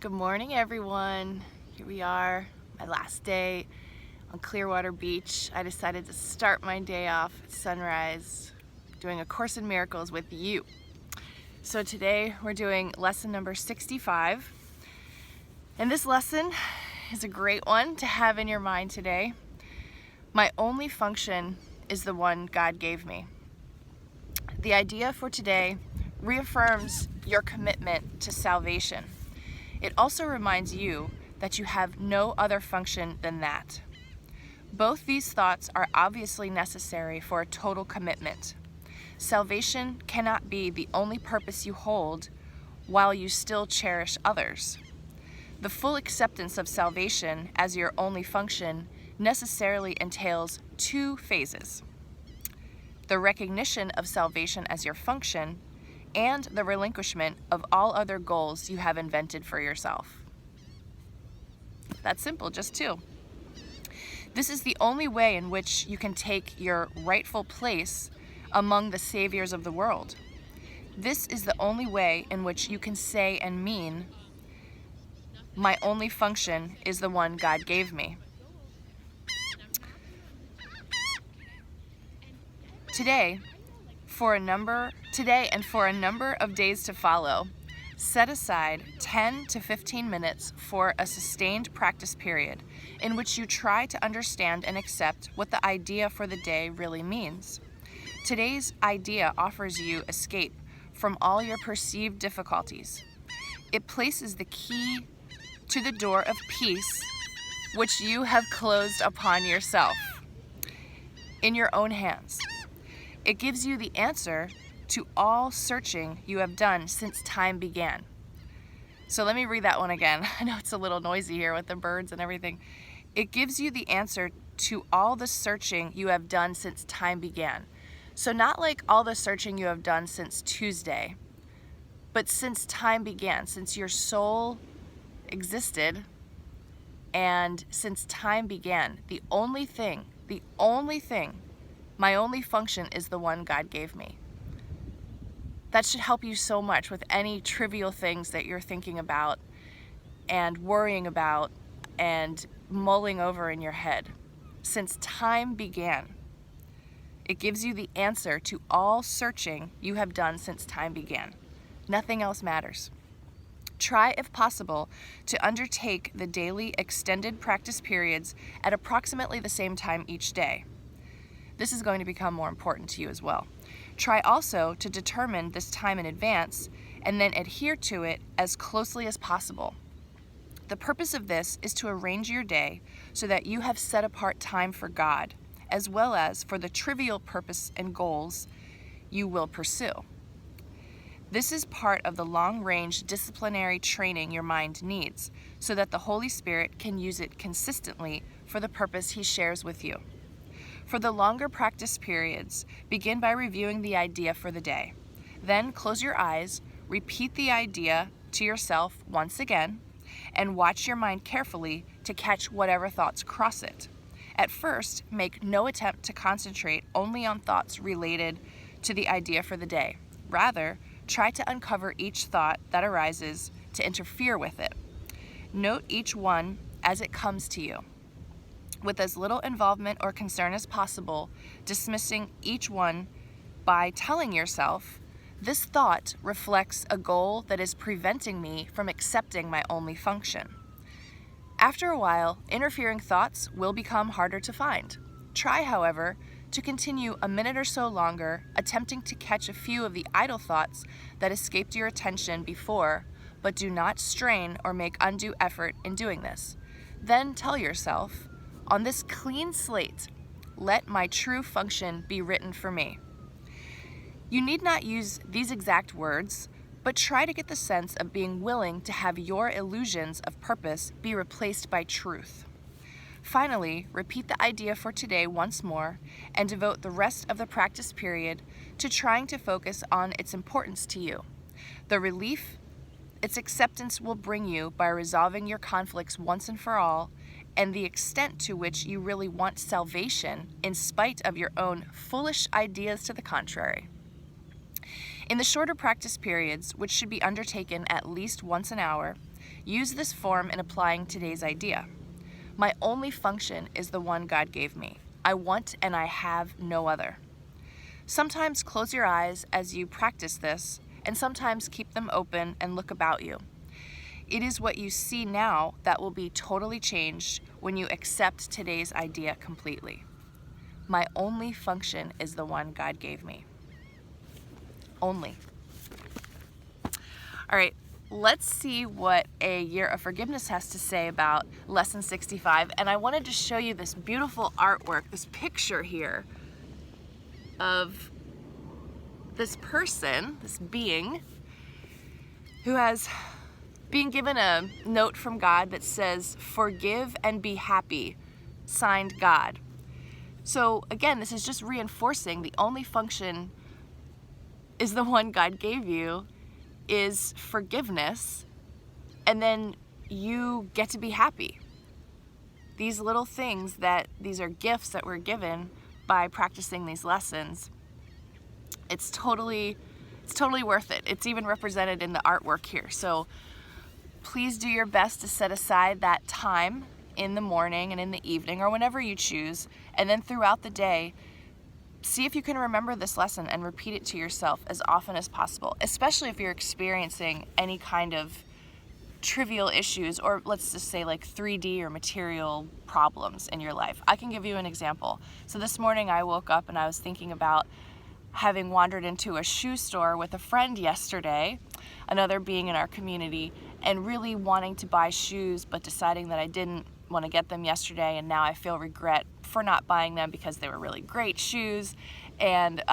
Good morning, everyone. Here we are, my last day on Clearwater Beach. I decided to start my day off at sunrise doing A Course in Miracles with you. So today we're doing lesson number 65. And this lesson is a great one to have in your mind today. My only function is the one God gave me. The idea for today reaffirms your commitment to salvation. It also reminds you that you have no other function than that. Both these thoughts are obviously necessary for a total commitment. Salvation cannot be the only purpose you hold while you still cherish others. The full acceptance of salvation as your only function necessarily entails two phases: the recognition of salvation as your function and the relinquishment of all other goals you have invented for yourself. That's simple, just two. This is the only way in which you can take your rightful place among the saviors of the world. This is the only way in which you can say and mean, my only function is the one God gave me. Today and for a number of days to follow, set aside 10 to 15 minutes for a sustained practice period in which you try to understand and accept what the idea for the day really means. Today's idea offers you escape from all your perceived difficulties. It places the key to the door of peace which you have closed upon yourself in your own hands. It gives you the answer to all searching you have done since time began. So let me read that one again. I know it's a little noisy here with the birds and everything. It gives you the answer to all the searching you have done since time began. So not like all the searching you have done since Tuesday, but since time began, since your soul existed, and since time began, the only thing, my only function is the one God gave me. That should help you so much with any trivial things that you're thinking about and worrying about and mulling over in your head. Since time began, it gives you the answer to all searching you have done since time began. Nothing else matters. Try, if possible, to undertake the daily extended practice periods at approximately the same time each day. This is going to become more important to you as well. Try also to determine this time in advance and then adhere to it as closely as possible. The purpose of this is to arrange your day so that you have set apart time for God, as well as for the trivial purpose and goals you will pursue. This is part of the long-range disciplinary training your mind needs, so that the Holy Spirit can use it consistently for the purpose He shares with you. For the longer practice periods, begin by reviewing the idea for the day. Then close your eyes, repeat the idea to yourself once again, and watch your mind carefully to catch whatever thoughts cross it. At first, make no attempt to concentrate only on thoughts related to the idea for the day. Rather, try to uncover each thought that arises to interfere with it. Note each one as it comes to you, with as little involvement or concern as possible, dismissing each one by telling yourself, this thought reflects a goal that is preventing me from accepting my only function. After a while, interfering thoughts will become harder to find. Try, however, to continue a minute or so longer, attempting to catch a few of the idle thoughts that escaped your attention before, but do not strain or make undue effort in doing this. Then tell yourself, on this clean slate, let my true function be written for me. You need not use these exact words, but try to get the sense of being willing to have your illusions of purpose be replaced by truth. Finally, repeat the idea for today once more and devote the rest of the practice period to trying to focus on its importance to you. The relief its acceptance will bring you by resolving your conflicts once and for all, and the extent to which you really want salvation in spite of your own foolish ideas to the contrary. In the shorter practice periods, which should be undertaken at least once an hour, Use this form in applying today's idea. My only function is the one God gave me. I want and I have no other. Sometimes close your eyes as you practice this, and sometimes keep them open and look about you. It is what you see now that will be totally changed when you accept today's idea completely. My only function is the one God gave me. Only. All right, let's see what a year of forgiveness has to say about lesson 65. And I wanted to show you this beautiful artwork, this picture here of this person, this being, who has been given a note from God that says, "Forgive and be happy," signed God. So again, this is just reinforcing the only function is the one God gave you, is forgiveness, and then you get to be happy. These little things these are gifts that we're given by practicing these lessons. It's totally worth it. It's even represented in the artwork here. So please do your best to set aside that time in the morning and in the evening or whenever you choose, and then throughout the day, see if you can remember this lesson and repeat it to yourself as often as possible, especially if you're experiencing any kind of trivial issues, or let's just say like 3D or material problems in your life. I can give you an example. So this morning I woke up and I was thinking about having wandered into a shoe store with a friend yesterday, another being in our community, and really wanting to buy shoes, but deciding that I didn't want to get them yesterday, and now I feel regret for not buying them because they were really great shoes and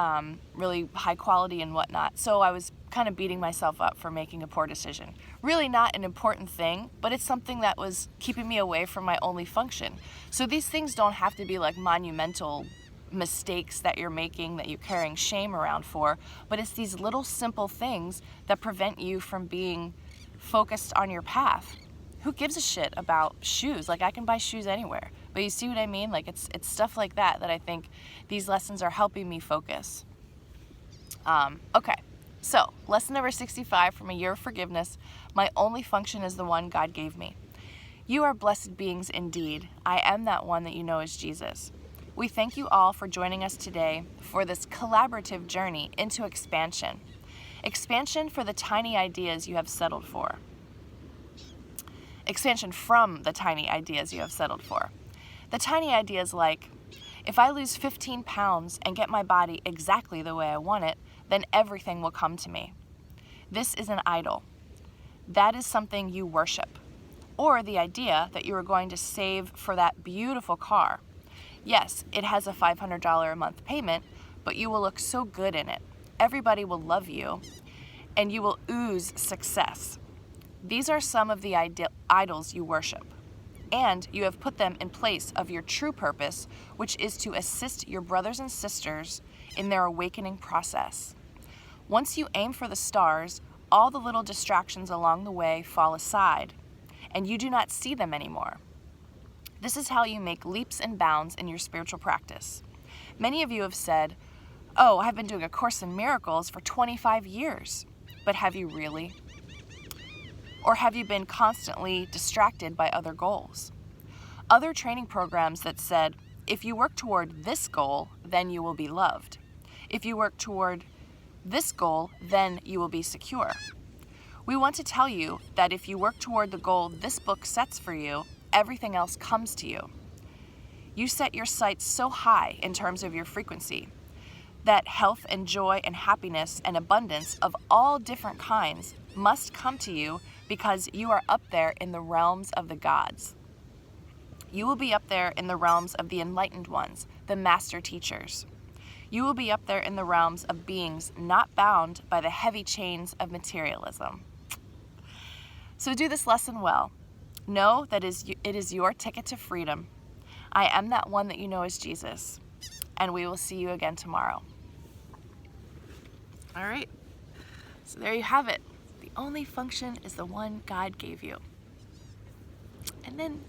really high quality and whatnot. So I was kind of beating myself up for making a poor decision. Really not an important thing, but it's something that was keeping me away from my only function. So these things don't have to be like monumental mistakes that you're making, that you're carrying shame around for, but it's these little simple things that prevent you from being focused on your path. Who gives a shit about shoes? Like, I can buy shoes anywhere. But you see what I mean? Like, it's stuff like that I think these lessons are helping me focus. Okay, so lesson number 65 from A Year of Forgiveness. My only function is the one God gave me. You are blessed beings indeed. I am that one that you know as Jesus. We thank you all for joining us today for this collaborative journey into expansion. Expansion for the tiny ideas you have settled for. Expansion from the tiny ideas you have settled for. The tiny ideas like, if I lose 15 pounds and get my body exactly the way I want it, then everything will come to me. This is an idol. That is something you worship. Or the idea that you are going to save for that beautiful car. Yes, it has a $500 a month payment, but you will look so good in it. Everybody will love you, and you will ooze success. These are some of the idols you worship, and you have put them in place of your true purpose, which is to assist your brothers and sisters in their awakening process. Once you aim for the stars, all the little distractions along the way fall aside, and you do not see them anymore. This is how you make leaps and bounds in your spiritual practice. Many of you have said, "Oh, I've been doing A Course in Miracles for 25 years. But have you really? Or have you been constantly distracted by other goals? Other training programs that said, if you work toward this goal, then you will be loved. If you work toward this goal, then you will be secure. We want to tell you that if you work toward the goal this book sets for you, everything else comes to you. You set your sights so high in terms of your frequency that health and joy and happiness and abundance of all different kinds must come to you because you are up there in the realms of the gods. You will be up there in the realms of the enlightened ones, the master teachers. You will be up there in the realms of beings not bound by the heavy chains of materialism. So do this lesson well. Know that it is your ticket to freedom. I am that one that you know as Jesus, and we will see you again tomorrow. All right, so there you have it. The only function is the one God gave you. And then,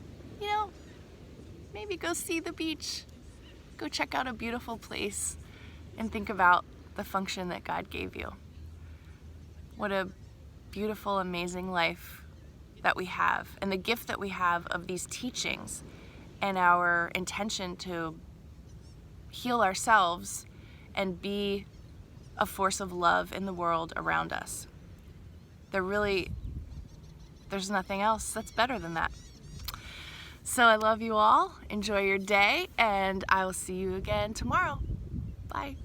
maybe go see the beach. Go check out a beautiful place and think about the function that God gave you. What a beautiful, amazing life that we have and the gift that we have of these teachings and our intention to heal ourselves and be a force of love in the world around us. There's nothing else that's better than that. So I love you all. Enjoy your day, and I will see you again tomorrow. Bye.